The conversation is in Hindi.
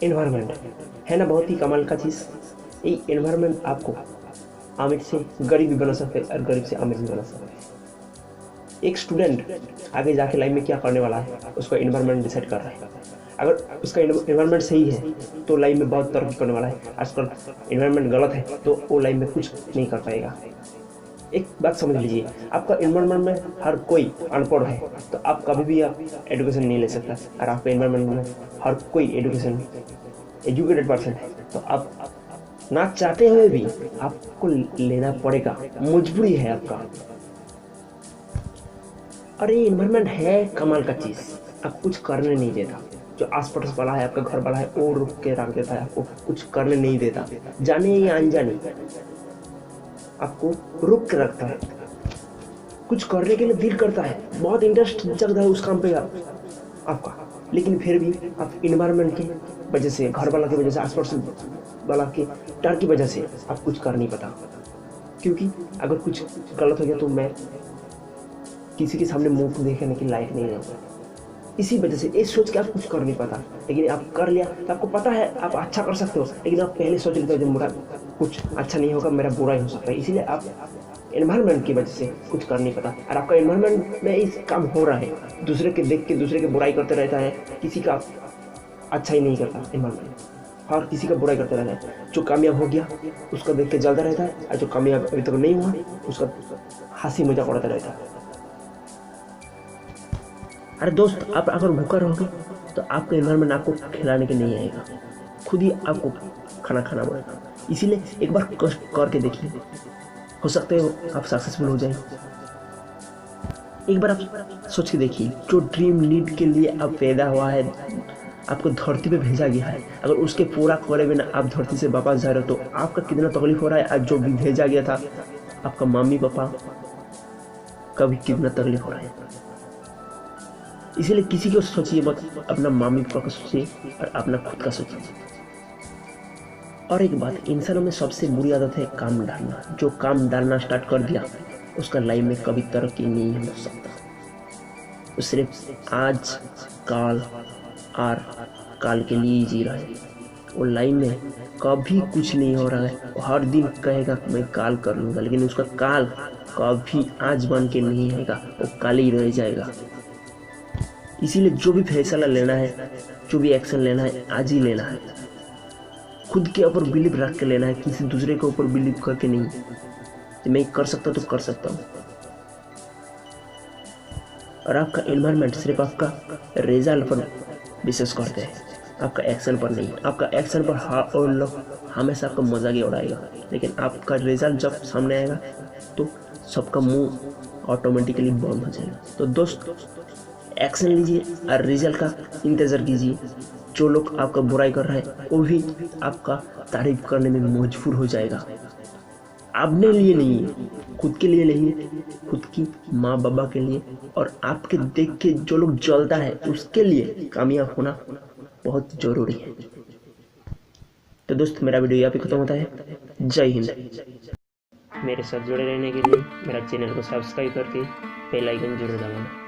एनवायरनमेंट है ना बहुत ही कमाल का चीज़। ये एनवायरनमेंट आपको अमीर से गरीब भी बना सकते और गरीब से अमीर भी बना सकते। एक स्टूडेंट आगे जाके लाइफ में क्या करने वाला है उसका एनवायरनमेंट डिसाइड कर रहा है। अगर उसका एनवायरनमेंट सही है तो लाइफ में बहुत तरक्की करने वाला है। आजकल एनवायरनमेंट गलत है तो वो लाइफ में कुछ नहीं कर पाएगा। एक बात समझ लीजिए, आपका एनवायरनमेंट में हर कोई अनपढ़ है तो आप कभी भी आप एजुकेशन नहीं ले सकता। और आपके एनवायरनमेंट में हर कोई एजुकेटेड पर्सन है तो आप ना चाहते हुए भी आपको लेना पड़ेगा, मजबूरी है आपका। और ये एनवायरनमेंट है कमाल का चीज़, आप कुछ करने नहीं देता। जो आस पड़ोस वाला है, आपका घर वाला है, वो रुक के रख देता है, आपको कुछ करने नहीं देता। जाने या अनजाने आपको रुक के रखता है, कुछ करने के लिए दिल करता है, बहुत इंटरेस्ट जगता है उस काम पे आपका। लेकिन फिर भी आप इन्वायरमेंट की वजह से, घर वाला की वजह से, आस पड़ोस वाला के डर की वजह से आप कुछ कर नहीं पाता। क्योंकि अगर कुछ गलत हो गया तो मैं किसी के सामने मुंह देखने की लायक नहीं रहूँगा। इसी वजह से ये सोच के आप कुछ कर नहीं पाता। लेकिन आप कर लिया तो आपको पता है आप अच्छा कर सकते हो, लेकिन आप पहले सोच लेते हो जब मेरा कुछ अच्छा नहीं होगा, मेरा बुरा ही हो सकता है। इसीलिए आप एनवायरनमेंट की वजह से कुछ कर नहीं पाता। और आपका एनवायरनमेंट में इस काम हो रहा है, दूसरे के देख के दूसरे की बुराई करते रहता है, किसी का अच्छा ही नहीं करता एनवायरनमेंट, और किसी का बुराई करते रहता है। जो कामयाब हो गया उसका देख के जलता रहता है, और जो कामयाब अभी तक नहीं हुआ उसका हंसी मजाक उड़ाता रहता है। अरे दोस्त, आप अगर भूखा रहोगे तो आपका एनवायरनमेंट आपको खिलाने के नहीं आएगा, खुद ही आपको खाना खाना पड़ेगा। इसीलिए एक बार कष्ट करके देखिए, हो सकता है आप सक्सेसफुल हो जाए। एक बार आप सोच के देखिए, जो ड्रीम नीड के लिए आप पैदा हुआ है, आपको धरती पे भेजा गया है, अगर उसके पूरा करे बिना आप धरती से वापस जा रहे हो तो आपका कितना तकलीफ हो रहा है। आज जो भी भेजा गया था आपका मम्मी पापा का भी कितना तकलीफ हो रहा है। इसीलिए किसी को सोचिए मत, अपना मम्मी पापा का सोचिए और अपना खुद का सोचिए। और एक बात, इंसानों में सबसे बुरी आदत है काम डालना। जो काम डालना स्टार्ट कर दिया उसका लाइफ में कभी तरक्की नहीं हो सकता। वो सिर्फ आज काल और काल के लिए ही जी रहा है। वो लाइफ में कभी कुछ नहीं हो रहा है। वो हर दिन कहेगा मैं काल कर लूँगा, लेकिन उसका काल कभी आज बन के नहीं आएगा, वो काल ही रह जाएगा। इसीलिए जो भी फैसला लेना है, जो भी एक्शन लेना है, आज ही लेना है। खुद के ऊपर बिलीव रख के लेना है, किसी दूसरे के ऊपर बिलीव करके नहीं कि मैं कर सकता तो कर सकता हूँ। और आपका एनवायरनमेंट सिर्फ आपका रिजल्ट पर विशेष करते हैं, आपका एक्शन पर नहीं। आपका एक्शन पर और लोग हमेशा आपका मजाक ही उड़ाएगा, लेकिन आपका रिजल्ट जब सामने आएगा तो सबका मुंह ऑटोमेटिकली बंद हो जाएगा। तो दोस्त, एक्शन लीजिए और रिजल्ट का इंतज़ार कीजिए। जो लोग आपका बुराई कर रहा है वो भी आपका तारीफ करने में मजबूर हो जाएगा। अपने लिए नहीं, खुद के लिए नहीं, खुद की माँ बाबा के लिए और आपके देख के जो लोग जलता है उसके लिए कामयाब होना बहुत ज़रूरी है। तो दोस्त, मेरा वीडियो यहाँ पे खत्म होता है। जय हिंद। मेरे साथ जुड़े रहने के लिए मेरा चैनल को सब्सक्राइब करके बेल आइकन जरूर दबाना।